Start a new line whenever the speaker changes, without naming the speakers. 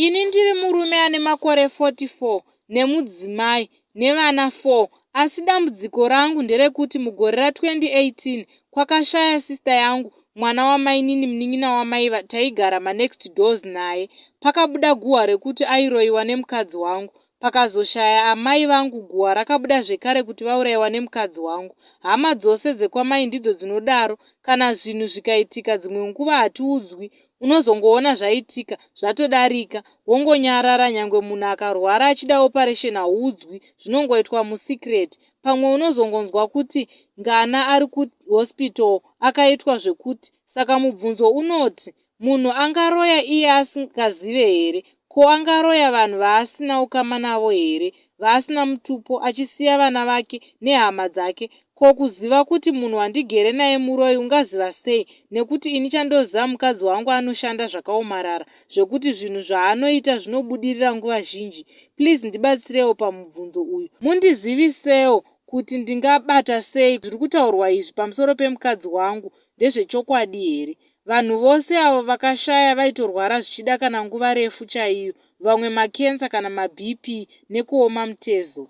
Ini ndiri murume ane makore 44 nemudzimai nevana 4, asi dambudziko rangu nderekuti mugore ra2018 kwakashaya sista yangu, mwana wamainini munin'ina wamai taigara manext doors naye. Pakabuda guhwa rekuti airoyiwa nemukadzi wangu. Pakazoshaya amai vangu, guhwa rakabuda zvekare kuti vaurayiwa nemukadzi wangu. Hama dzose dzekwamai ndidzo dzinodaro. Kana zvinhu zvikaitika dzimwe nguva hatiudzwi, unozongoona zvaitika zvatodarika wongonyarara. Nyangwe munhu akarwara achida operation hauudzwi, zvinongoitwa musikireti. Pamwe unozongonzwa kuti ngana ari kuhospital akaitwa zvekuti. Saka mubvunzo unoti munhu angaroya iye asingazive here? Ko angaroya vanhu vaasina ukama navo here? Vaasina mutupo, achisiya vana vake nehama dzake? Ko kuziva kuti munhu wandigere naye muroyi ungaziva sei? Nekuti ini chandoziva mukadzi wangu anoshanda zvakaomarara, zvekuti zvinhu zvaanoita zvinobudirira nguva zhinji. Please ndibatsirewo pamubvunzo uyu, mundizivisewo kuti ndingabata sei. Zviri kutaurwa izvi pamusoro pemukadzi wangu ndezvechokwadi here? Vanhu vose avo vakashaya vaitorwara zvichida kana nguva refu chaiyo, vamwe makensa kana maBP nekuoma mutezo.